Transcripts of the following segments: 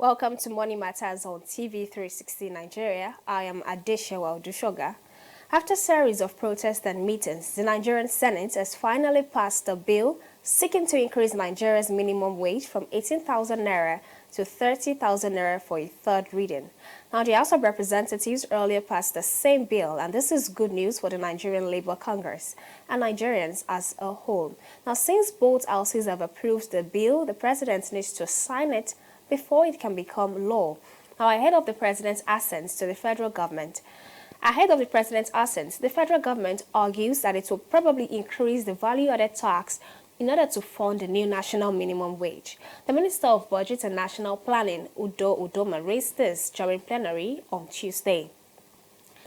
Welcome to Money Matters on TV 360 Nigeria. I am Adeshewa Odushoga. After a series of protests and meetings, the Nigerian Senate has finally passed a bill seeking to increase Nigeria's minimum wage from 18,000 naira to 30,000 naira for a third reading. Now, the House of Representatives earlier passed the same bill, and this is good news for the Nigerian Labour Congress and Nigerians as a whole. Now, since both houses have approved the bill, the president needs to sign it before it can become law. Now, ahead of the president's assent to the federal government, the federal government argues that it will probably increase the value-added tax in order to fund the new national minimum wage. The Minister of Budget and National Planning, Udo Udoma, raised this during plenary on Tuesday.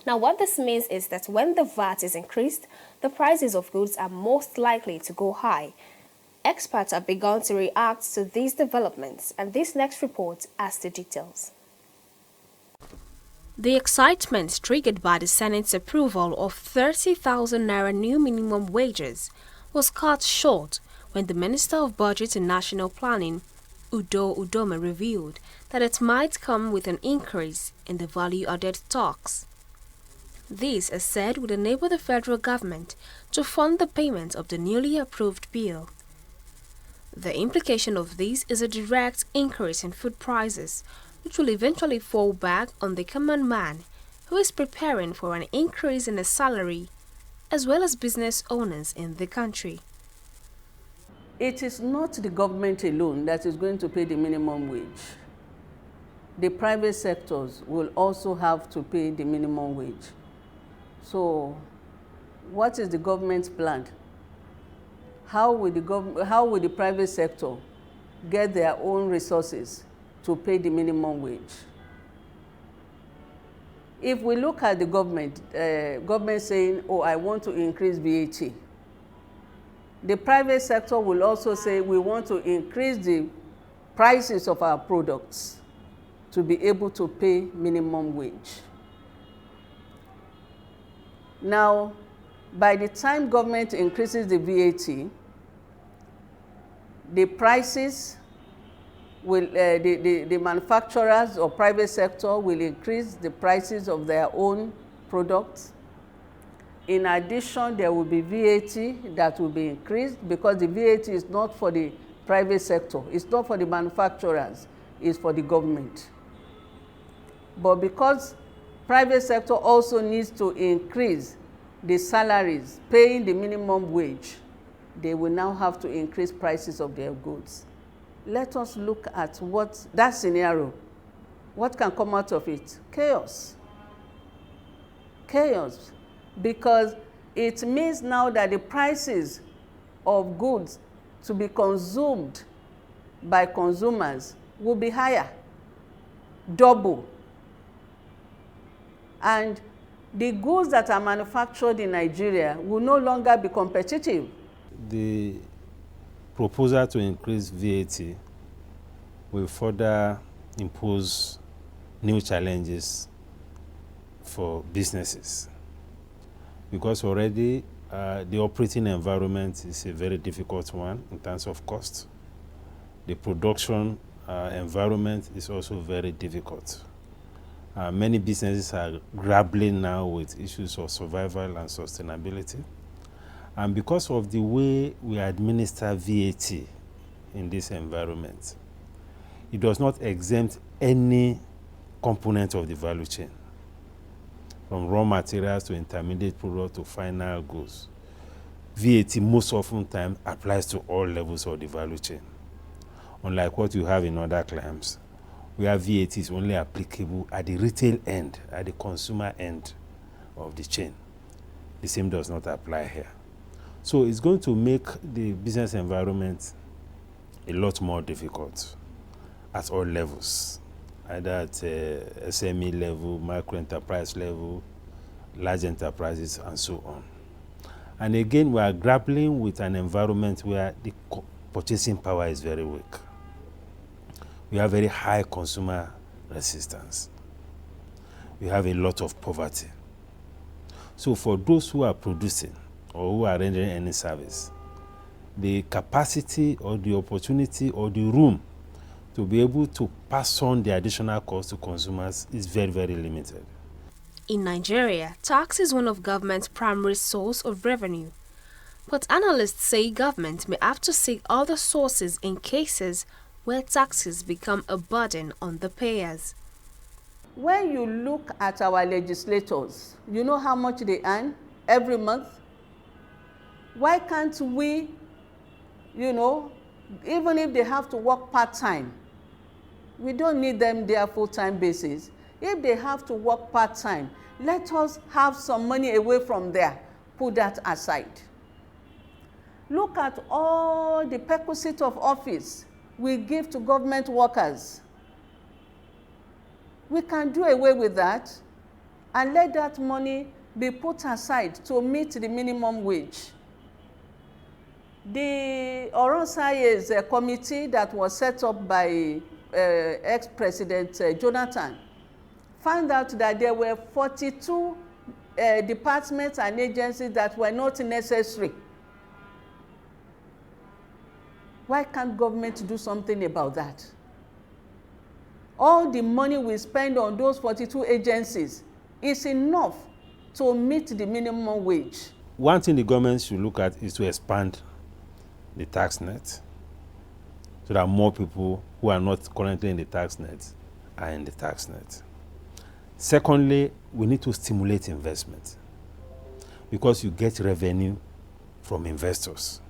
Now, what this means is that when the VAT is increased, the prices of goods are most likely to go high. Experts have begun to react to these developments, and this next report has the details. The excitement triggered by the Senate's approval of 30,000 naira new minimum wages was cut short when the Minister of Budget and National Planning, Udo Udoma, revealed that it might come with an increase in the value-added tax. This, as said, would enable the federal government to fund the payment of the newly approved bill. The implication of this is a direct increase in food prices, which will eventually fall back on the common man who is preparing for an increase in his salary, as well as business owners in the country. It is not the government alone that is going to pay the minimum wage. The private sectors will also have to pay the minimum wage. So, what is the government's plan? How will the private sector get their own resources to pay the minimum wage? If we look at the government saying, oh, I want to increase VAT, the private sector will also say, we want to increase the prices of our products to be able to pay minimum wage. Now, by the time government increases the VAT, the prices will, the manufacturers or private sector will increase the prices of their own products. In addition, there will be VAT that will be increased because the VAT is not for the private sector. It's not for the manufacturers. It's for the government. But because private sector also needs to increase the salaries, paying the minimum wage, they will now have to increase prices of their goods. Let us look at that scenario. What can come out of it? Chaos. Chaos. Because it means now that the prices of goods to be consumed by consumers will be higher, double. And the goods that are manufactured in Nigeria will no longer be competitive. The proposal to increase VAT will further impose new challenges for businesses, because already the operating environment is a very difficult one in terms of cost. The production environment is also very difficult. Many businesses are grappling now with issues of survival and sustainability. And because of the way we administer VAT in this environment, it does not exempt any component of the value chain, from raw materials to intermediate product to final goods. VAT most often times applies to all levels of the value chain, unlike what you have in other climes, where VAT is only applicable at the retail end, at the consumer end of the chain. The same does not apply here. So it's going to make the business environment a lot more difficult at all levels, either at SME level, micro enterprise level, large enterprises, and so on. And again, we are grappling with an environment where the purchasing power is very weak. We have very high consumer resistance. We have a lot of poverty. So for those who are producing or who are rendering any service, the capacity or the opportunity or the room to be able to pass on the additional cost to consumers is very, very limited. In Nigeria, tax is one of government's primary source of revenue. But analysts say government may have to seek other sources in cases where taxes become a burden on the payers. When you look at our legislators, you know how much they earn every month? Why can't we, even if they have to work part-time, we don't need them there full-time basis. If they have to work part-time, let us have some money away from there, put that aside. Look at all the perquisite of office we give to government workers. We can do away with that and let that money be put aside to meet the minimum wage. The Oronsaye's committee that was set up by ex-President Jonathan found out that there were 42 departments and agencies that were not necessary. Why can't government do something about that? All the money we spend on those 42 agencies is enough to meet the minimum wage. One thing the government should look at is to expand the tax net so that more people who are not currently in the tax net are in the tax net. Secondly, we need to stimulate investment because you get revenue from investors.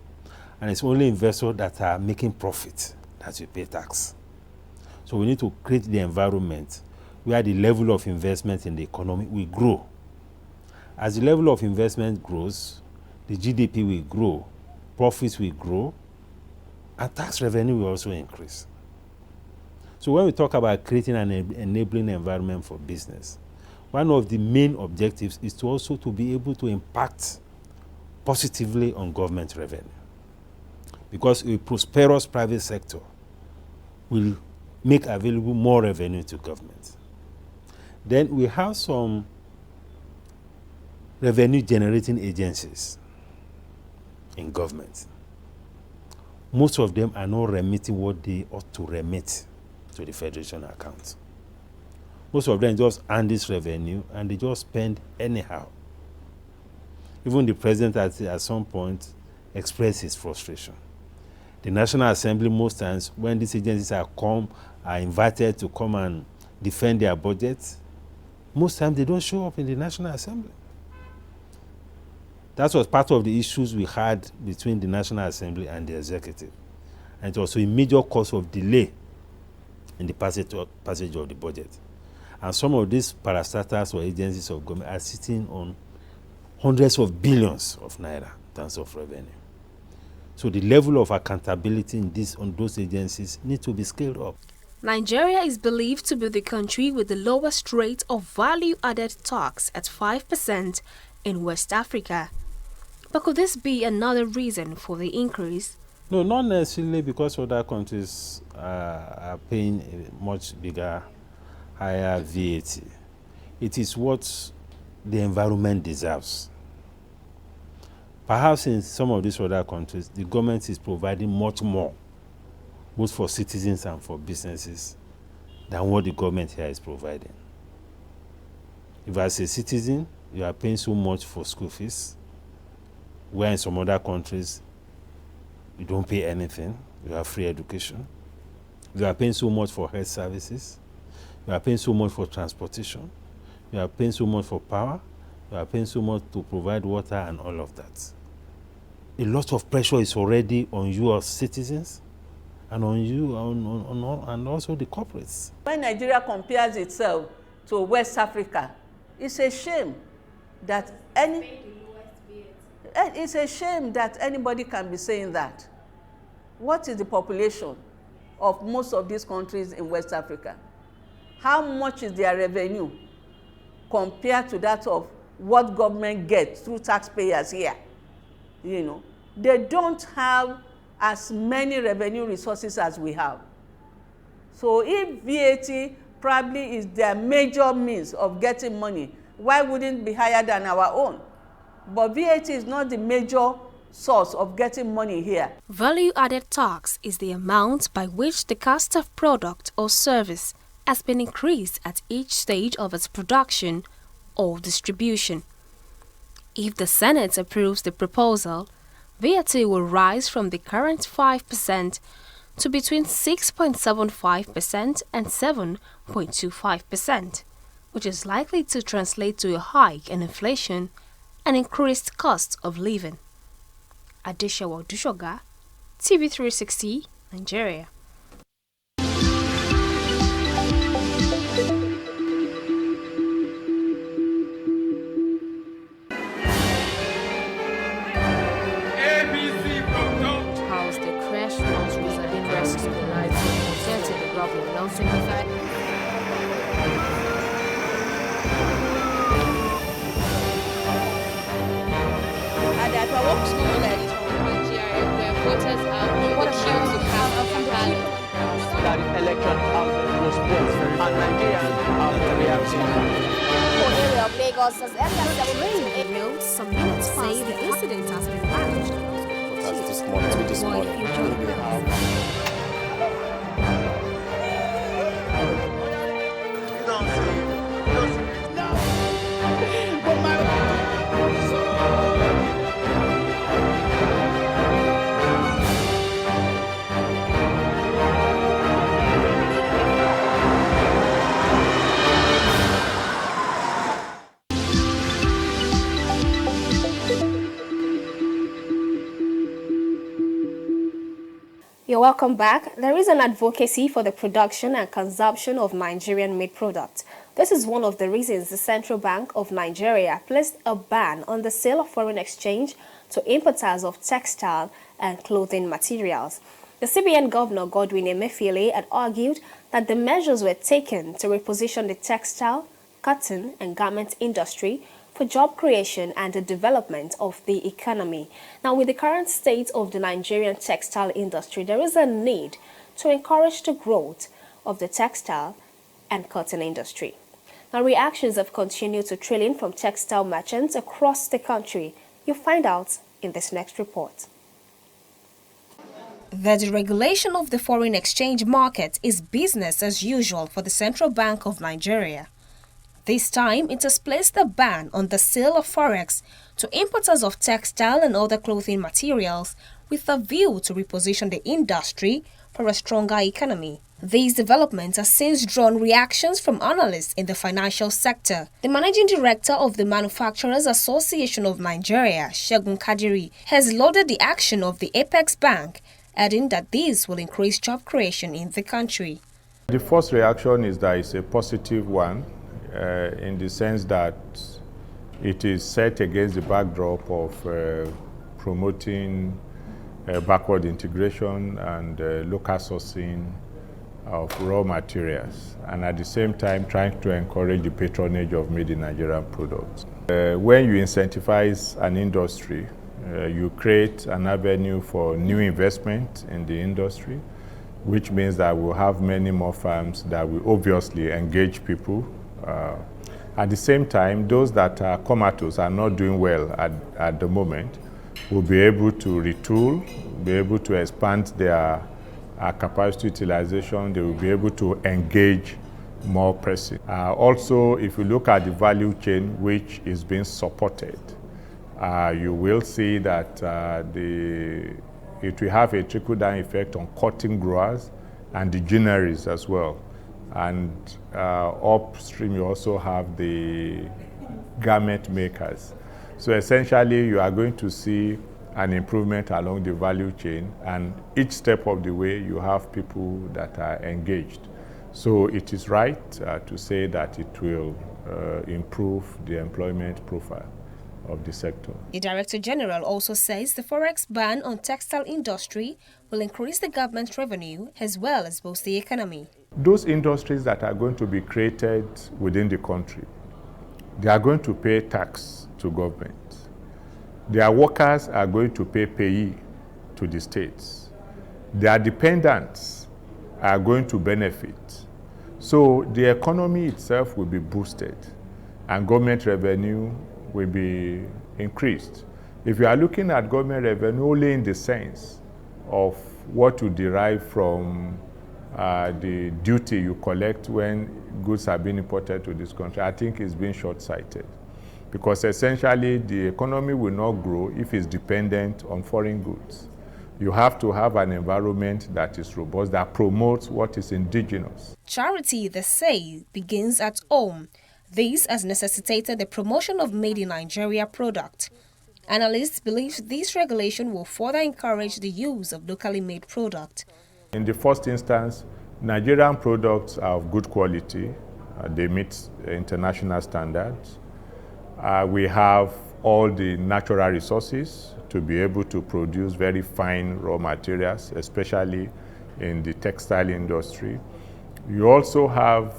And it's only investors that are making profit that will pay tax. So we need to create the environment where the level of investment in the economy will grow. As the level of investment grows, the GDP will grow, profits will grow, and tax revenue will also increase. So when we talk about creating an enabling environment for business, one of the main objectives is to also to be able to impact positively on government revenue. Because a prosperous private sector will make available more revenue to government. Then we have some revenue generating agencies in government. Most of them are not remitting what they ought to remit to the federation account. Most of them just earn this revenue and they just spend anyhow. Even the president at some point expressed his frustration. The National Assembly, most times, when these agencies are invited to come and defend their budgets, most times they don't show up in the National Assembly. That was part of the issues we had between the National Assembly and the executive. And it was a major cause of delay in the passage of the budget. And some of these parastatals or agencies of government are sitting on hundreds of billions of naira in terms of revenue. So the level of accountability on those agencies needs to be scaled up. Nigeria is believed to be the country with the lowest rate of value-added tax at 5% in West Africa. But could this be another reason for the increase? No, not necessarily because other countries are paying a much bigger, higher VAT. It is what the environment deserves. Perhaps in some of these other countries, the government is providing much more, both for citizens and for businesses, than what the government here is providing. If as a citizen, you are paying so much for school fees, where in some other countries, you don't pay anything, you have free education. You are paying so much for health services, you are paying so much for transportation, you are paying so much for power, you are paying so much to provide water and all of that. A lot of pressure is already on you as citizens and on you and also the corporates. When Nigeria compares itself to West Africa, it's a shame that it's a shame that anybody can be saying that. What is the population of most of these countries in West Africa? How much is their revenue compared to that of what government gets through taxpayers here? They don't have as many revenue resources as we have. So if VAT probably is their major means of getting money, why wouldn't it be higher than our own? But VAT is not the major source of getting money here. Value-added tax is the amount by which the cost of product or service has been increased at each stage of its production or distribution. If the Senate approves the proposal, VAT will rise from the current 5% to between 6.75% and 7.25%, which is likely to translate to a hike in inflation and increased cost of living. Adeshawa Dushoga, TV360, Nigeria. House the crash launch vis-a-vis rescue the lives of consented the government now signified. Voters are on the queue to cast their ballot. That election was postponed and Nigerians are reacting. Area of Lagos as early as 7 Revealed some minutes say the incident has been managed. This morning. You're welcome back. There is an advocacy for the production and consumption of Nigerian-made products. This is one of the reasons the Central Bank of Nigeria placed a ban on the sale of foreign exchange to importers of textile and clothing materials. The CBN Governor Godwin Emefiele had argued that the measures were taken to reposition the textile, cotton and garment industry for job creation and the development of the economy. Now, with the current state of the Nigerian textile industry, there is a need to encourage the growth of the textile and cotton industry. Now, reactions have continued to trill in from textile merchants across the country. You'll find out in this next report. The deregulation of the foreign exchange market is business as usual for the Central Bank of Nigeria. This time, it has placed a ban on the sale of FOREX to importers of textile and other clothing materials with a view to reposition the industry for a stronger economy. These developments have since drawn reactions from analysts in the financial sector. The managing director of the Manufacturers Association of Nigeria, Segun Kadiri, has lauded the action of the Apex Bank, adding that this will increase job creation in the country. The first reaction is that it's a positive one. In the sense that it is set against the backdrop of promoting backward integration and local sourcing of raw materials, and at the same time trying to encourage the patronage of made in Nigerian products. When you incentivize an industry, you create an avenue for new investment in the industry, which means that we'll have many more firms that will obviously engage people. At the same time, those that are comatose are not doing well at the moment will be able to retool, be able to expand their capacity utilization. They will be able to engage more person. Also, if you look at the value chain which is being supported, you will see that it will have a trickle-down effect on cotton growers and the ginneries as well. And upstream, you also have the garment makers. So essentially, you are going to see an improvement along the value chain, and each step of the way, you have people that are engaged. So it is right to say that it will improve the employment profile of the sector. The Director General also says the FOREX ban on textile industry will increase the government's revenue as well as boost the economy. Those industries that are going to be created within the country, they are going to pay tax to government. Their workers are going to pay payee to the states. Their dependents are going to benefit. So the economy itself will be boosted and government revenue will be increased. If you are looking at government revenue only in the sense of what you derive from the duty you collect when goods are being imported to this country, I think it's being short-sighted. Because essentially, the economy will not grow if it's dependent on foreign goods. You have to have an environment that is robust, that promotes what is indigenous. Charity, they say, begins at home. This has necessitated the promotion of made in Nigeria product. Analysts believe this regulation will further encourage the use of locally made product. In the first instance, Nigerian products are of good quality. They meet international standards. We have all the natural resources to be able to produce very fine raw materials, especially in the textile industry. You also have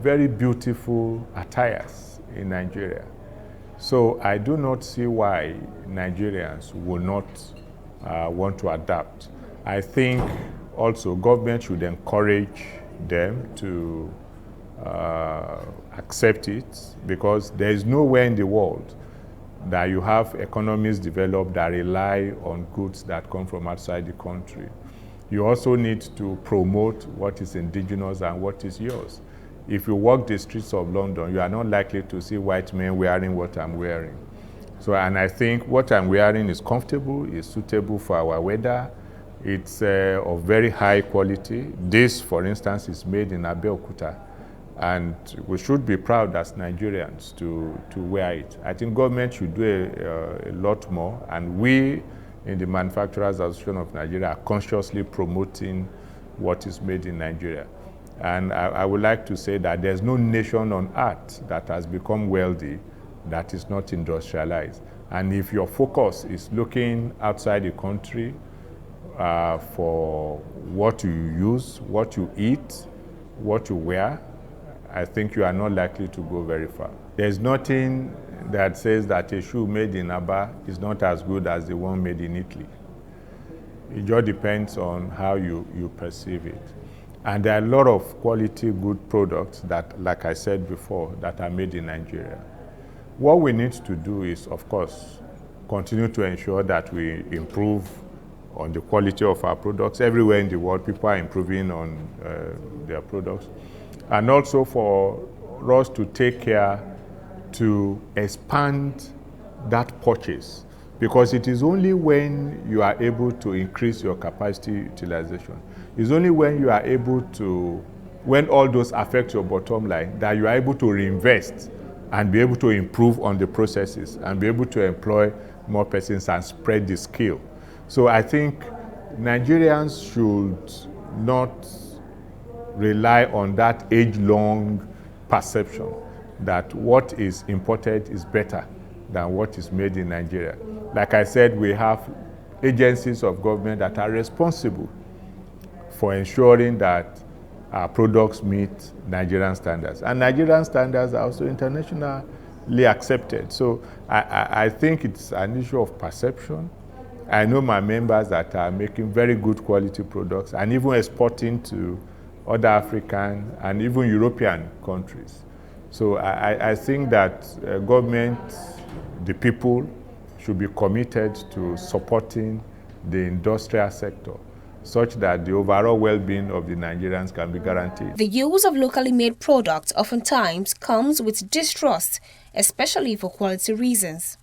very beautiful attires in Nigeria. So I do not see why Nigerians will not want to adapt. I think also government should encourage them to accept it, because there is nowhere in the world that you have economies developed that rely on goods that come from outside the country. You also need to promote what is indigenous and what is yours. If you walk the streets of London, you are not likely to see white men wearing what I'm wearing. So, and I think what I'm wearing is comfortable, is suitable for our weather. It's of very high quality. This, for instance, is made in Abeokuta. And we should be proud as Nigerians to wear it. I think government should do a lot more, and we in the Manufacturers Association of Nigeria are consciously promoting what is made in Nigeria. And I would like to say that there's no nation on earth that has become wealthy that is not industrialized. And if your focus is looking outside the country for what you use, what you eat, what you wear, I think you are not likely to go very far. There's nothing that says that a shoe made in Aba is not as good as the one made in Italy. It just depends on how you perceive it. And there are a lot of quality, good products that, like I said before, that are made in Nigeria. What we need to do is, of course, continue to ensure that we improve on the quality of our products. Everywhere in the world, people are improving on their products. And also for us to take care to expand that purchase, because it is only when you are able to increase your capacity utilization, it's only when you are able to, when all those affect your bottom line, that you are able to reinvest and be able to improve on the processes and be able to employ more persons and spread the skill. So I think Nigerians should not rely on that age-long perception that what is imported is better than what is made in Nigeria. Like I said, we have agencies of government that are responsible for ensuring that our products meet Nigerian standards. And Nigerian standards are also internationally accepted. So I think it's an issue of perception. I know my members that are making very good quality products and even exporting to other African and even European countries. So I think that government, the people, should be committed to supporting the industrial sector such that the overall well-being of the Nigerians can be guaranteed. The use of locally made products oftentimes comes with distrust, especially for quality reasons.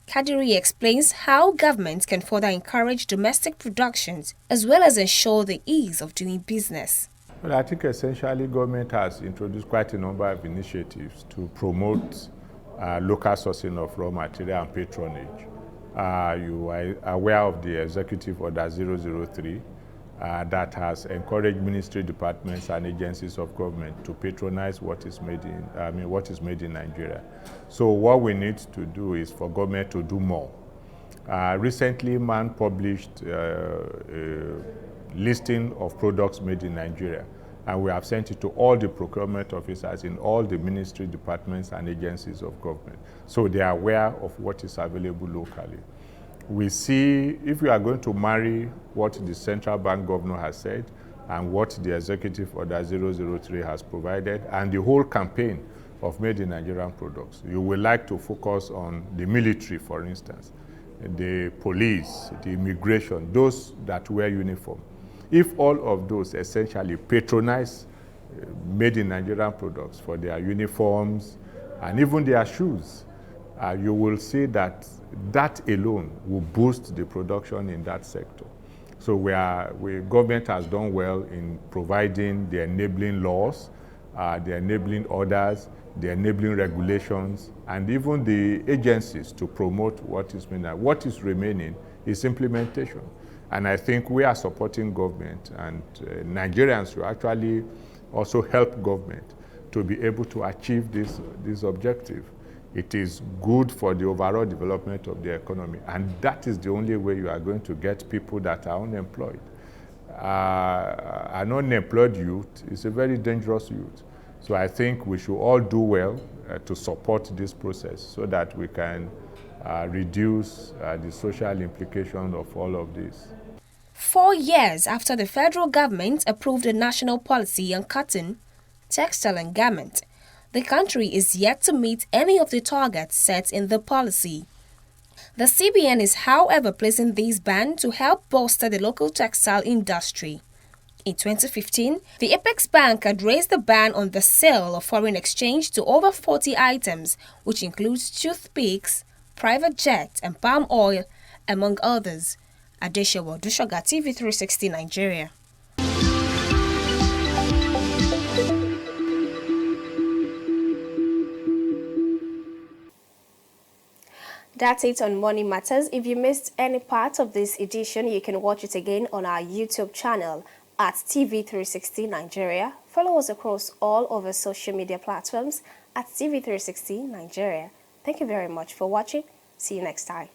Kadiri explains how governments can further encourage domestic productions as well as ensure the ease of doing business. Well, I think essentially government has introduced quite a number of initiatives to promote local sourcing of raw material and patronage. You are aware of the Executive Order 003 that has encouraged ministry departments and agencies of government to patronize what is made in Nigeria. So what we need to do is for government to do more. Recently, MAN published a listing of products made in Nigeria, and we have sent it to all the procurement officers in all the ministry departments and agencies of government, so they are aware of what is available locally. We see, if we are going to marry what the central bank governor has said and what the Executive Order 003 has provided, and the whole campaign of made in Nigerian products, you would like to focus on the military, for instance. the police, the immigration, those that wear uniform. If all of those essentially patronize made in Nigerian products for their uniforms and even their shoes, you will see that that alone will boost the production in that sector. So government has done well in providing the enabling laws, the enabling orders, the enabling regulations, and even the agencies to promote what is meant. What is remaining is implementation. And I think we are supporting government, and Nigerians should actually also help government to be able to achieve this objective. It is good for the overall development of the economy, and that is the only way you are going to get people that are unemployed. An unemployed youth is a very dangerous youth. So I think we should all do well to support this process so that we can reduce the social implications of all of this. 4 years after the federal government approved a national policy on cotton, textile and garment, the country is yet to meet any of the targets set in the policy. The CBN is, however, placing this ban to help bolster the local textile industry. In 2015, the Apex Bank had raised the ban on the sale of foreign exchange to over 40 items, which includes toothpicks, private jets, and palm oil, among others. Adeshewa Dushoga, TV360 Nigeria. That's it on Money Matters. If you missed any part of this edition, you can watch it again on our YouTube channel at TV360 Nigeria. Follow us across all over social media platforms at TV360 Nigeria. Thank you very much for watching. See you next time.